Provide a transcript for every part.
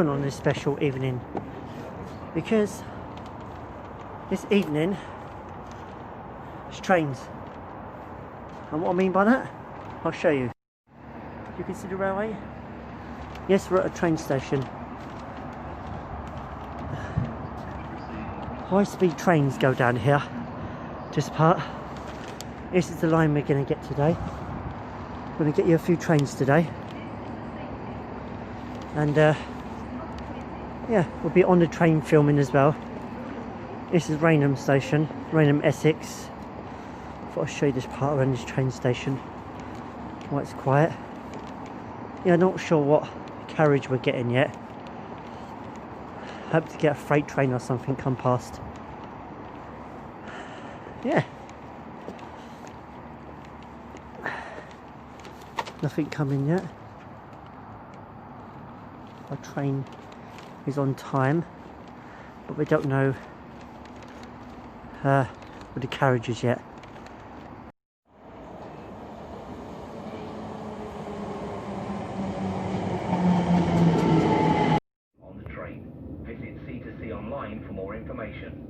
happen on this special evening, because this evening it's trains. And what I mean by that, I'll show you. You can see the railway? Yes, we're at a train station. High-speed trains go down here, this part. This is the line we're going to get today. We're going to get you a few trains today. And yeah, we'll be on the train filming as well. This is Rainham station, Rainham, Essex. Thought I'd show you this part around this train station. Why it's quiet. Yeah, I'm not sure what carriage we're getting yet. Hope to get a freight train or something come past. Yeah. Nothing coming yet. Our train is on time, but we don't know with the carriages yet. On the train, visit C2C online for more information.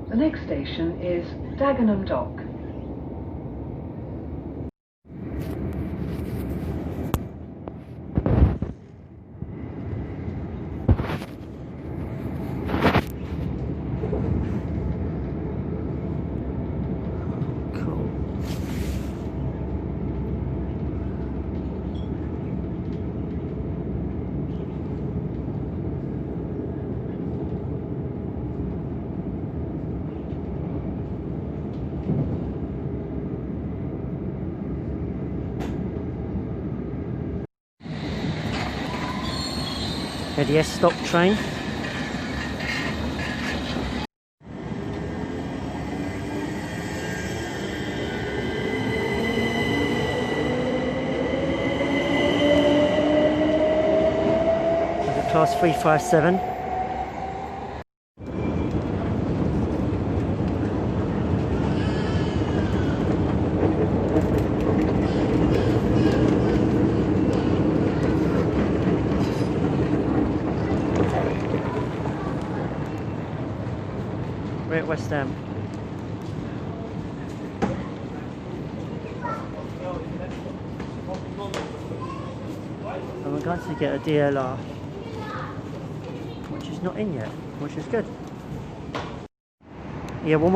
The next station is Dagenham Dock. The S stop train. Class 357. We're at West Ham. And we're going to get a DLR, which is not in yet, which is good. Yeah, we'll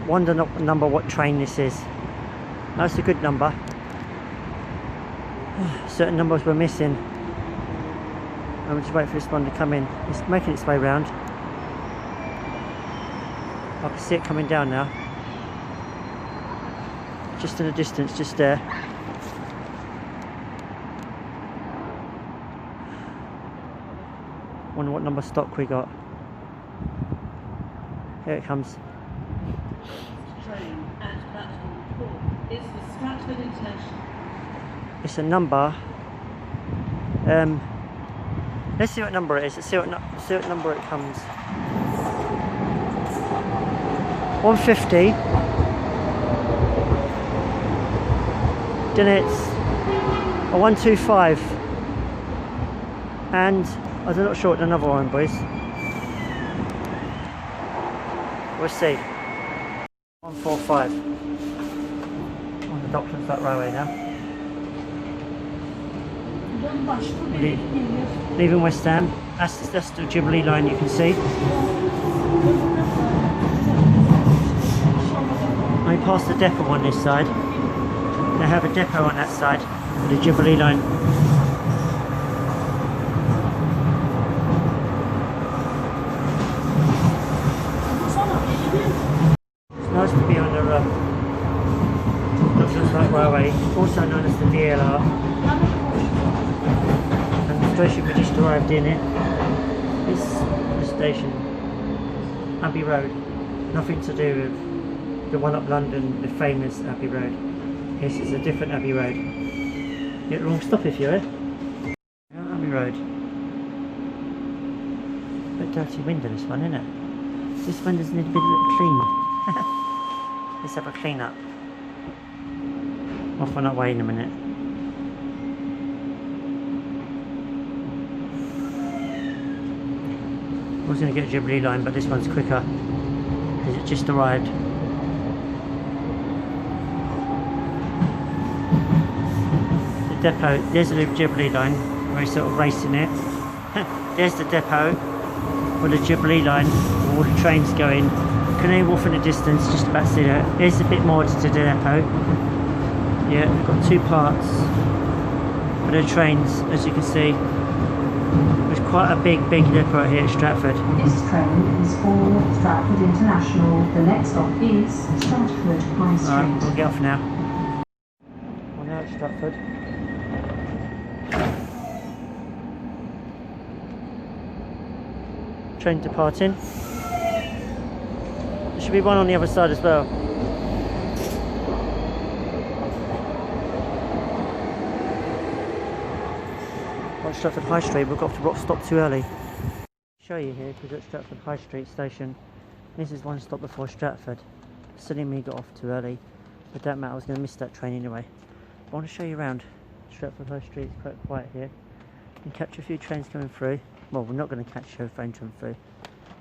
wonder number what train this is. That's a good number. Certain numbers we're missing. And we'll just wait for this one to come in. It's making its way round. I can see it coming down now. Just in the distance, just there. Wonder what number stock we got. Here it comes. Train at platform 4 is the Stratford International. It's a number. Let's see what number it is. Let's see what number it comes. 150. Then it's a 125. And I'm not sure what the another one, boys. We'll see. 145. On the Docklands that railway now. Leaving West Ham. That's the Jubilee line, you can see. I passed the depot on this side. They have a depot on that side with the Jubilee line. It's nice to be on the Docklands Railway, also known as the DLR. spaceship we just arrived in it. It's the station, Abbey Road. Nothing to do with the one up London, the famous Abbey Road. This is a different Abbey Road. You get the wrong stop if you're Abbey Road. Bit dirty window this one, isn't it? This windows need a bit of clean. Let's have a clean up. Off on that way in a minute. I was going to get a Jubilee line, but this one's quicker because it just arrived. The depot, there's the Jubilee line, we're sort of racing it. There's the depot with the Jubilee line, where all the trains going. Canary Wharf in the distance, just about to see that. There's a bit more to the depot. Yeah, we've got two parts for the trains, as you can see. There's quite a big depot here at Stratford. This train is for Stratford International. The next stop is Stratford High Street. Alright, we'll get off now. We're now at Stratford. Train departing. There should be one on the other side as well. On Stratford High Street, we've got to stop too early. I'll show you here because at Stratford High Street station, this is one stop before Stratford. Silly me got off too early, but don't matter, I was going to miss that train anyway. But I want to show you around. Stratford High Street is quite quiet here. You can catch a few trains coming through. Well, we're not going to catch a train coming through.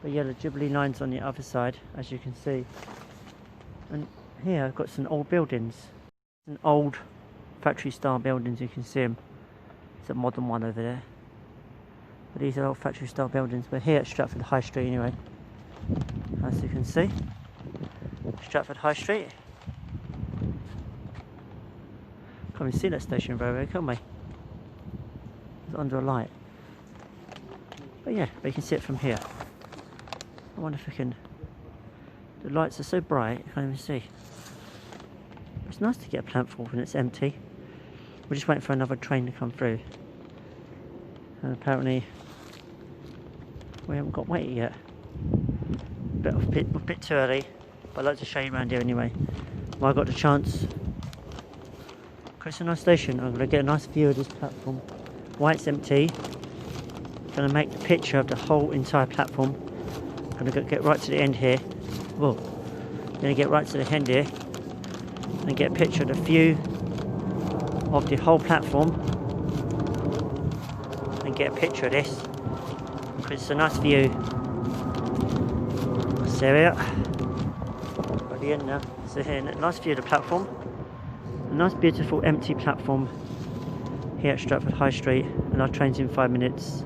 But yeah, the Jubilee line's on the other side, as you can see. And here I've got some old buildings. Some old factory style buildings, you can see them. It's a modern one over there. But these are old factory style buildings. We're here at Stratford High Street anyway. As you can see. Stratford High Street. Can't even see that station very well, can we? It's under a light. But yeah, but you can see it from here. I wonder if I can... The lights are so bright, I can't even see. It's nice to get a platform when it's empty. We're just waiting for another train to come through. And apparently we haven't got waited yet. A bit too early, but I'd like to show you around here anyway. Well, I got the chance. Because it's a nice station, I'm going to get a nice view of this platform. Why it's empty. I'm going to make the picture of the whole entire platform. I'm going to get right to the end here. Whoa. I'm going to get right to the end here and get a picture of the view of the whole platform and get a picture of this because it's a nice view. So there we are. At the end now. So here, a nice view of the platform. A nice beautiful empty platform here at Stratford High Street, and our train's in 5 minutes.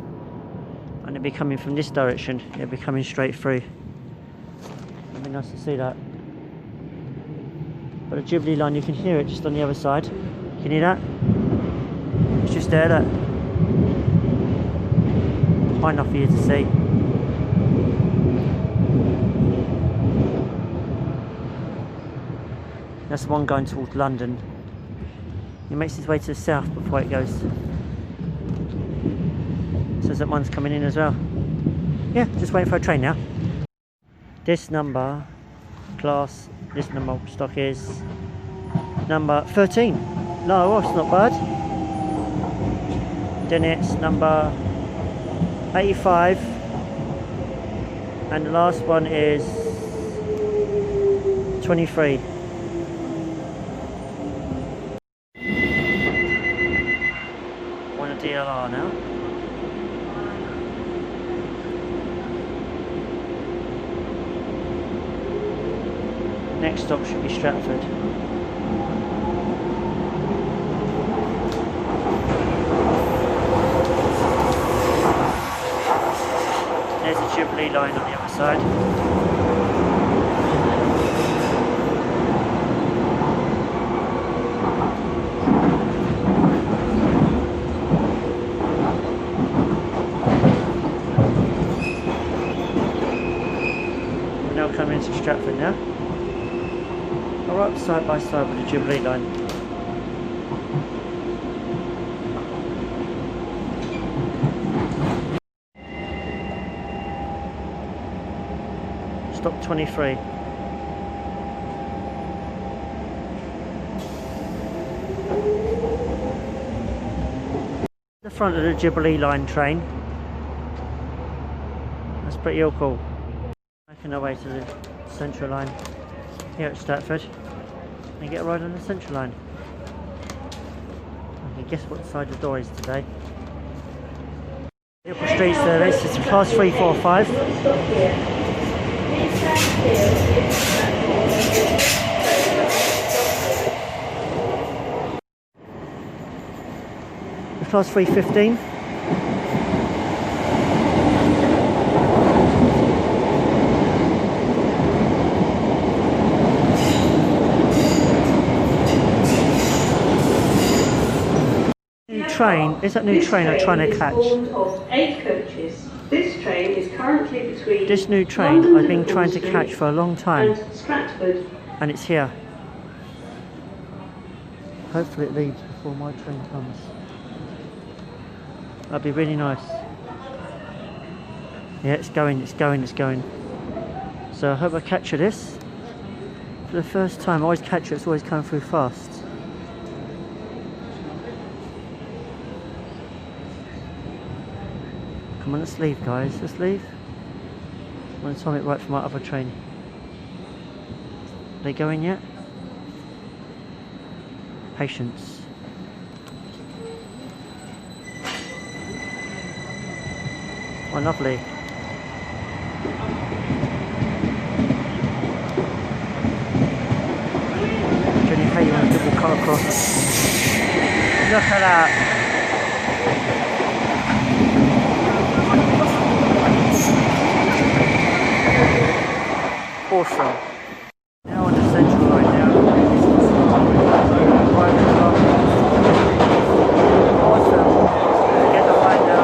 And it'll be coming from this direction, it'll be coming straight through. It'll be nice to see that. But the Jubilee line, you can hear it just on the other side. Can you hear that? It's just there, that. High enough for you to see. That's the one going towards London. It makes its way to the south before it goes. So that one's coming in as well. Yeah, just waiting for a train now. This number, class, this number stock is number 13. No, it's not bad. Then it's number 85. And the last one is 23. On a DLR now. Next stop should be Stratford. There's the Jubilee line on the other side. We're now coming into Stratford now. Right side by side with the Jubilee line. stop 23. The front of the Jubilee line train. That's pretty all cool. Making our way to the Central line here at Stratford and get a ride on the Central line. I can guess what side the door is today. Liverpool Street service is class 345. The class 315. Train is that new train I'm trying to catch. Of 8 coaches. This train is currently between This new train London I've been Liverpool trying to Street catch for a long time, and Stratford. and it's here. Hopefully it leaves before my train comes. That'd be really nice. Yeah, it's going. So I hope I capture this for the first time. I always catch it. It's always coming through fast. Come on, let's leave, guys. Let's leave. I'm going to time it right for my other train. Are they going yet? Patience. Oh, lovely. Jenny, how you want to double cut across? Look at that. Awesome. Now on the Central line now. Awesome. Get the line now.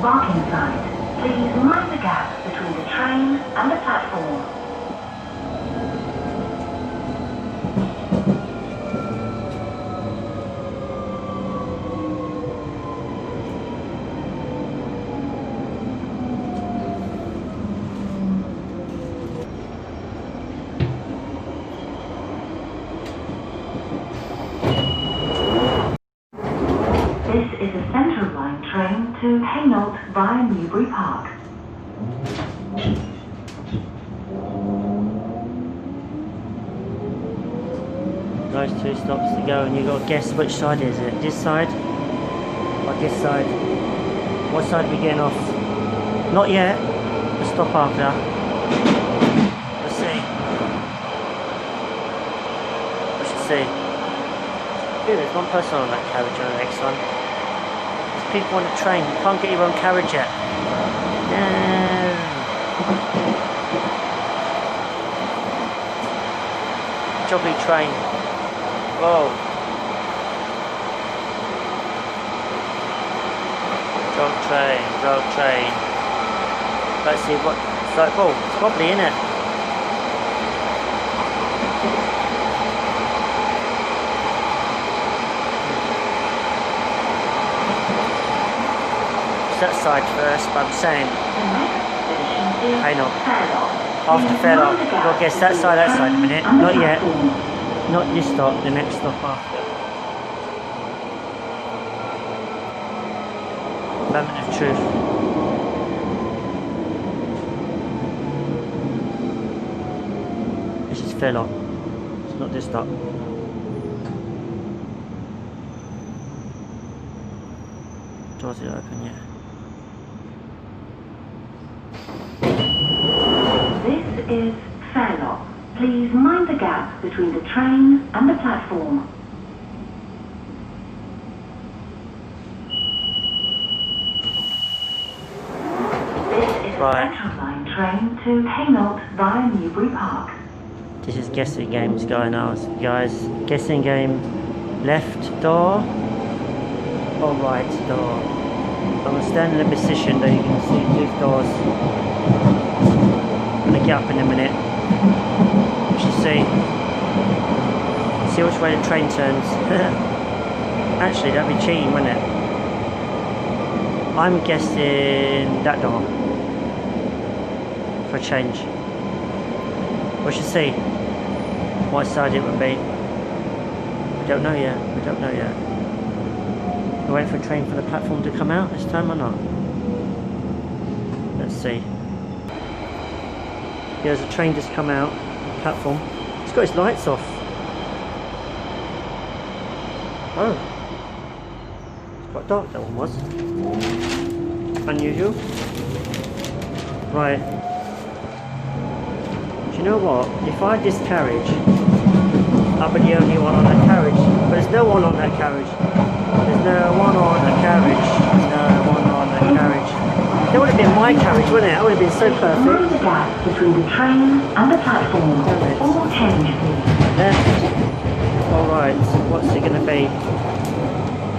Barking sign. Please mind the gap between the train and the platform. This is a Central Line train to Hainault via Newbury Park. Those 2 stops to go, and you've got to guess which side is it. This side or this side? What side are we getting off? Not yet. We'll stop after. Let's see. We should see. Ooh, there's one person on that carriage on the next one. There's people on the train. You can't get your own carriage yet. No. jubbly train. Whoa. Road train. Let's see what it's like. Oh, it's wobbly, isn't it? That side first, but I'm saying hang on. After Fairlock, we'll guess that side in a minute. Not yet. Not this stop, the next stop after. Moment of truth. This is Fairlock. It's not this stop. Doors are open, yeah. This is Fairlock. Please mind the gap between the train and the platform. This is a Central Line train to Hainault via Newbury Park. This is guessing games going on, guys. Guessing game, left door or right door. I'm going to stand in a position that you can see these doors. I'm going to get up in a minute. You should see which way the train turns. Actually, that'd be cheating, wouldn't it? I'm guessing that door for a change. We should see what side it would be. We don't know yet. We don't know yet. We're waiting for a train for the platform to come out this time or not? Let's see. Yeah, there's a train just come out. Platform. It's got its lights off. Oh. It's quite dark, that one was. Unusual. Right. Do you know what? If I had this carriage, I'll be the only one on that carriage. But there's no one on that carriage. There's no one on the carriage. No one on the carriage. That would have been my carriage, wouldn't it? That would have been so perfect. Mind the gap between the train and the platform. All change, please. Left. Alright, what's it going to be?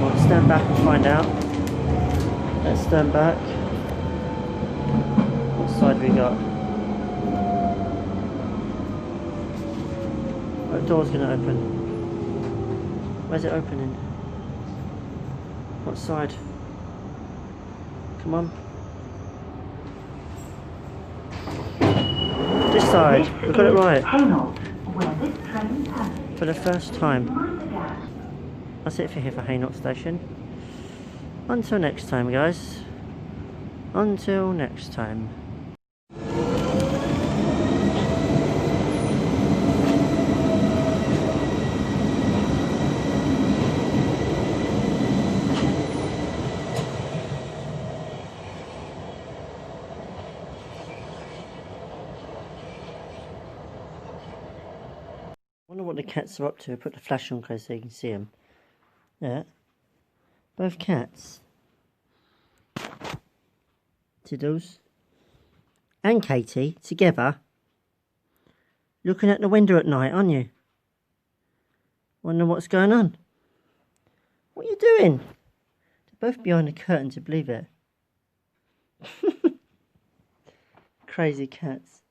Well, stand back and find out. Let's stand back. What side we got? What door's going to open? Where's it opening? What side? Come on. This side. We got it right. Hainault, where this train passes. For the first time. Mind the gap. That's it for here for Hainault Station. Until next time, guys. Until next time. I wonder what the cats are up to. Put the flash on close so you can see them. There. Both cats. Tiddles. And Katie together. Looking at the window at night, aren't you? Wonder what's going on. What are you doing? They're both behind the curtain to believe it. Crazy cats.